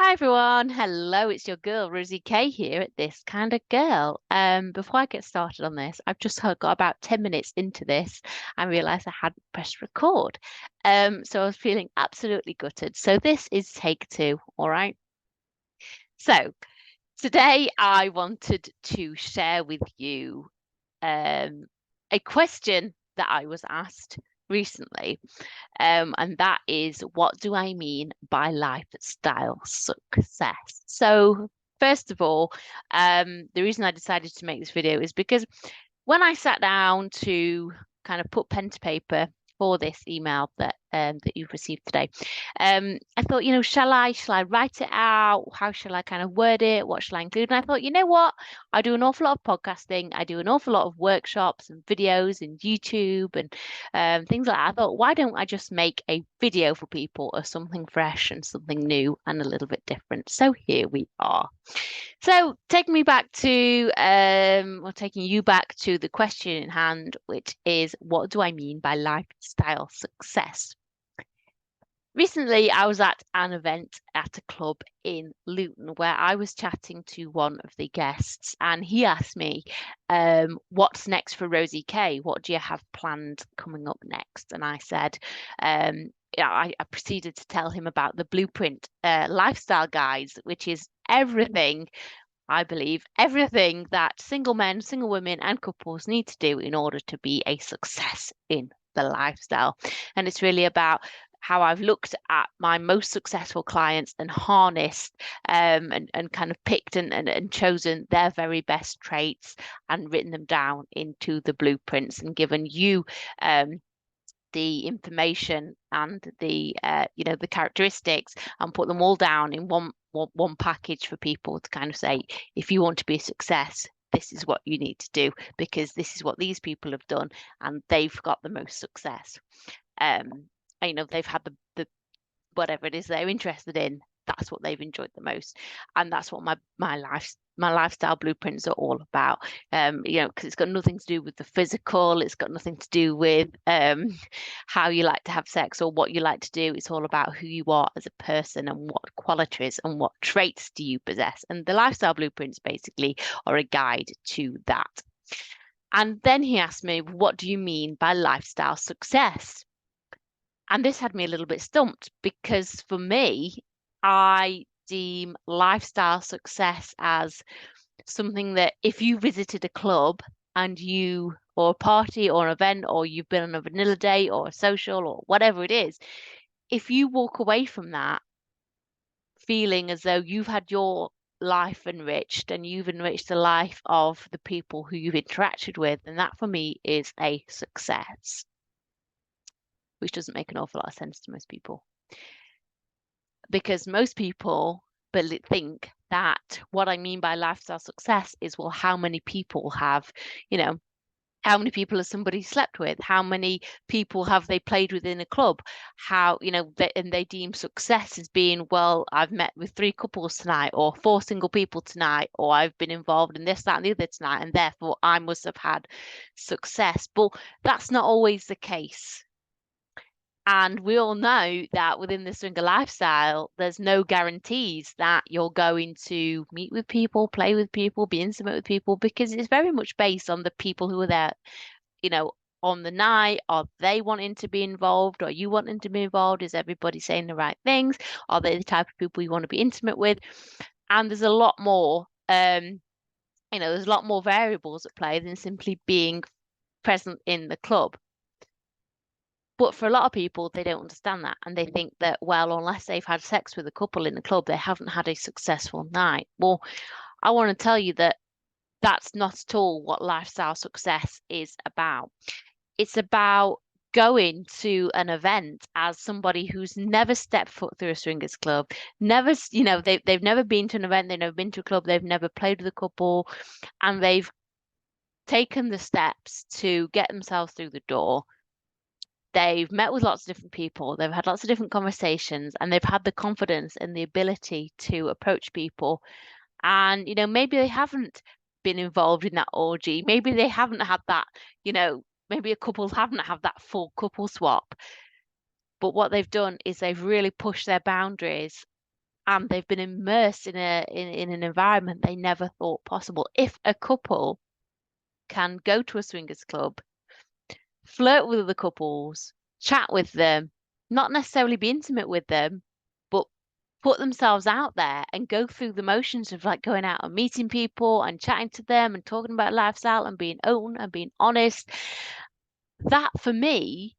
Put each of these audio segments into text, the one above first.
Hi everyone, hello, it's your girl Rosie K here at This Kind of Girl. Before I get started on this, I've just got about 10 minutes into this and realized I hadn't pressed record. So I was feeling absolutely gutted. So this is take two, all right? So today I wanted to share with you a question that I was asked recently. And that is, what do I mean by lifestyle success? So, first of all, the reason I decided to make this video is because when I sat down to kind of put pen to paper for this email that you've received today, I thought, shall I write it out? How shall I kind of word it? What shall I include? And I thought, you know what? I do an awful lot of podcasting. I do an awful lot of workshops and videos and YouTube and things like that. I thought, why don't I just make a video for people of something fresh and something new and a little bit different? So here we are. So taking you back to the question in hand, which is, what do I mean by lifestyle success? Recently, I was at an event at a club in Luton where I was chatting to one of the guests, and he asked me, "What's next for Rosie K? What do you have planned coming up next?" And I said, I proceeded to tell him about the Blueprint lifestyle guides, which is everything. I believe everything that single men, single women, and couples need to do in order to be a success in the lifestyle. And it's really about how I've looked at my most successful clients and harnessed and kind of picked and chosen their very best traits and written them down into the blueprints and given you the information and the characteristics and put them all down in one package for people to kind of say, if you want to be a success, this is what you need to do because this is what these people have done and they've got the most success. um they've had the whatever it is they're interested in, that's what they've enjoyed the most. And that's what my lifestyle blueprints are all about. Because it's got nothing to do with the physical, it's got nothing to do with how you like to have sex or what you like to do. It's all about who you are as a person and what qualities and what traits do you possess. And the lifestyle blueprints basically are a guide to that. And then he asked me, what do you mean by lifestyle success? And this had me a little bit stumped because for me, I deem lifestyle success as something that if you visited a club and you, or a party or an event, or you've been on a vanilla date or a social or whatever it is, if you walk away from that feeling as though you've had your life enriched and you've enriched the life of the people who you've interacted with, then that for me is a success, which doesn't make an awful lot of sense to most people. Because most people think that what I mean by lifestyle success is, well, how many people have, you know, how many people has somebody slept with? How many people have they played with in a club? And they deem success as being, well, I've met with 3 couples tonight, or 4 single people tonight, or I've been involved in this, that, and the other tonight, and therefore I must have had success. But that's not always the case. And we all know that within the swinger lifestyle, there's no guarantees that you're going to meet with people, play with people, be intimate with people, because it's very much based on the people who are there, you know, on the night. Are they wanting to be involved? Are you wanting to be involved? Is everybody saying the right things? Are they the type of people you want to be intimate with? And there's a lot more, there's a lot more variables at play than simply being present in the club. But for a lot of people, they don't understand that. And they think that, well, unless they've had sex with a couple in the club, they haven't had a successful night. Well, I want to tell you that that's not at all what lifestyle success is about. It's about going to an event as somebody who's never stepped foot through a swingers club, never, they've never been to an event, they've never been to a club, they've never played with a couple, and they've taken the steps to get themselves through the door. They've met with lots of different people, they've had lots of different conversations, and they've had the confidence and the ability to approach people. And, maybe they haven't been involved in that orgy. Maybe they haven't had that, maybe a couple haven't had that full couple swap. But what they've done is they've really pushed their boundaries and they've been immersed in an environment they never thought possible. If a couple can go to a swingers club, flirt with other couples, chat with them, not necessarily be intimate with them, but put themselves out there and go through the motions of like going out and meeting people and chatting to them and talking about lifestyle and being open and being honest, that for me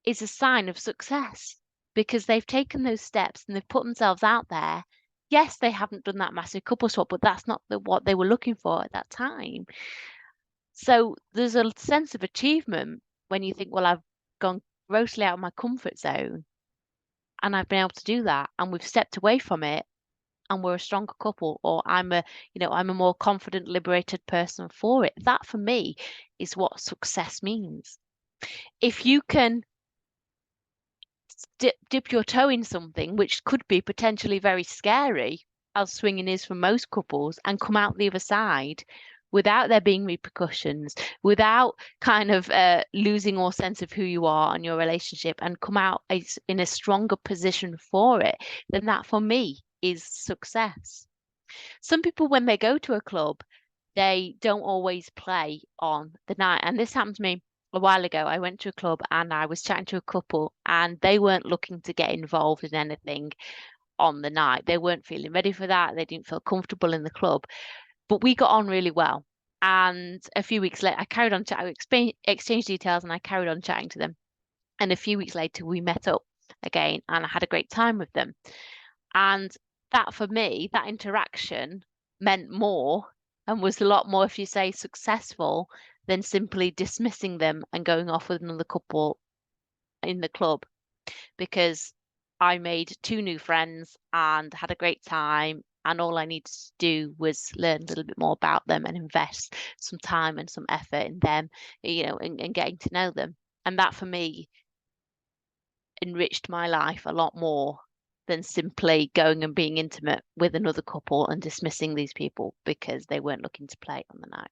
is a sign of success because they've taken those steps and they've put themselves out there. Yes, they haven't done that massive couple swap, but that's not what they were looking for at that time. So there's a sense of achievement when you think, well, I've gone grossly out of my comfort zone and I've been able to do that, and we've stepped away from it and we're a stronger couple, or I'm a more confident, liberated person for it. That for me is what success means. If you can dip your toe in something which could be potentially very scary, as swinging is for most couples, and come out the other side without there being repercussions, without kind of losing all sense of who you are and your relationship, and come out in a stronger position for it, then that for me is success. Some people, when they go to a club, they don't always play on the night. And this happened to me a while ago. I went to a club and I was chatting to a couple, and they weren't looking to get involved in anything on the night. They weren't feeling ready for that. They didn't feel comfortable in the club, but we got on really well. And a few weeks later, I carried on chatting, exchanged details, and I carried on chatting to them. And a few weeks later, we met up again, and I had a great time with them. And that for me, that interaction meant more and was a lot more, if you say, successful than simply dismissing them and going off with another couple in the club, because I made 2 new friends and had a great time. And all I needed to do was learn a little bit more about them and invest some time and some effort in them, and getting to know them. And that for me enriched my life a lot more than simply going and being intimate with another couple and dismissing these people because they weren't looking to play on the night.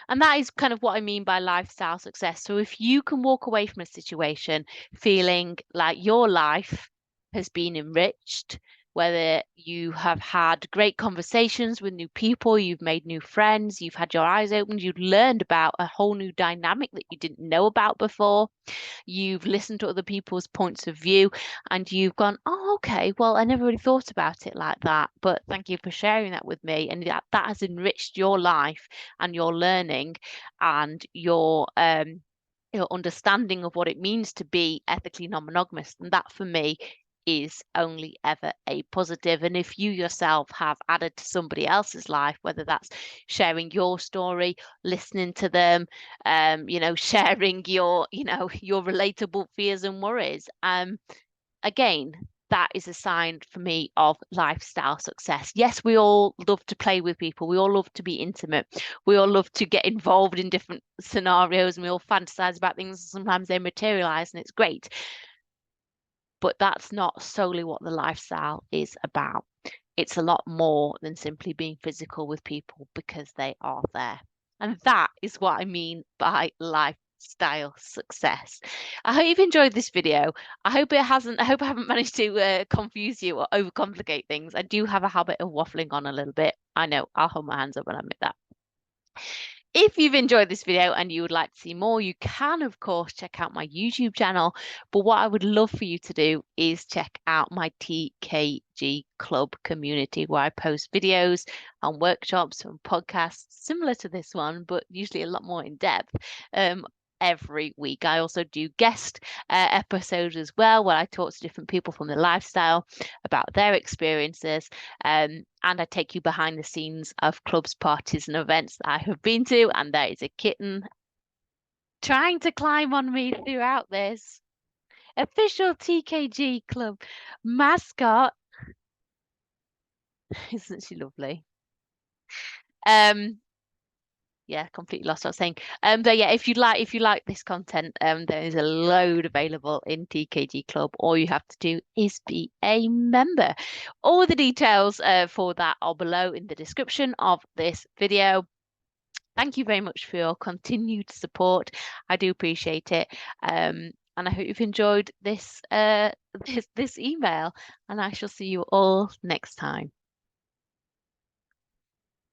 And that is kind of what I mean by lifestyle success. So if you can walk away from a situation feeling like your life has been enriched, whether you have had great conversations with new people, you've made new friends, you've had your eyes opened, you've learned about a whole new dynamic that you didn't know about before, you've listened to other people's points of view, and you've gone, oh, okay, well, I never really thought about it like that, but thank you for sharing that with me. And that has enriched your life and your learning and your understanding of what it means to be ethically non-monogamous. And that for me is only ever a positive. And if you yourself have added to somebody else's life, whether that's sharing your story, listening to them, sharing your relatable fears and worries, again, that is a sign for me of lifestyle success. Yes, we all love to play with people. We all love to be intimate. We all love to get involved in different scenarios, and we all fantasize about things. Sometimes they materialize and it's great. But that's not solely what the lifestyle is about. It's a lot more than simply being physical with people because they are there. And that is what I mean by lifestyle success. I hope you've enjoyed this video. I hope I haven't managed to confuse you or overcomplicate things. I do have a habit of waffling on a little bit. I know, I'll hold my hands up and admit that. If you've enjoyed this video and you would like to see more, you can, of course, check out my YouTube channel. But what I would love for you to do is check out my TKG Club community, where I post videos and workshops and podcasts similar to this one, but usually a lot more in depth. Every week. I also do guest episodes as well, where I talk to different people from the lifestyle about their experiences, and I take you behind the scenes of clubs, parties, and events that I have been to. And there is a kitten trying to climb on me throughout this. Official TKG Club mascot. Isn't she lovely? Yeah, completely lost what I was saying. But yeah, if you like this content, there is a load available in TKG Club. All you have to do is be a member. All the details for that are below in the description of this video. Thank you very much for your continued support. I do appreciate it. And I hope you've enjoyed this this email, and I shall see you all next time.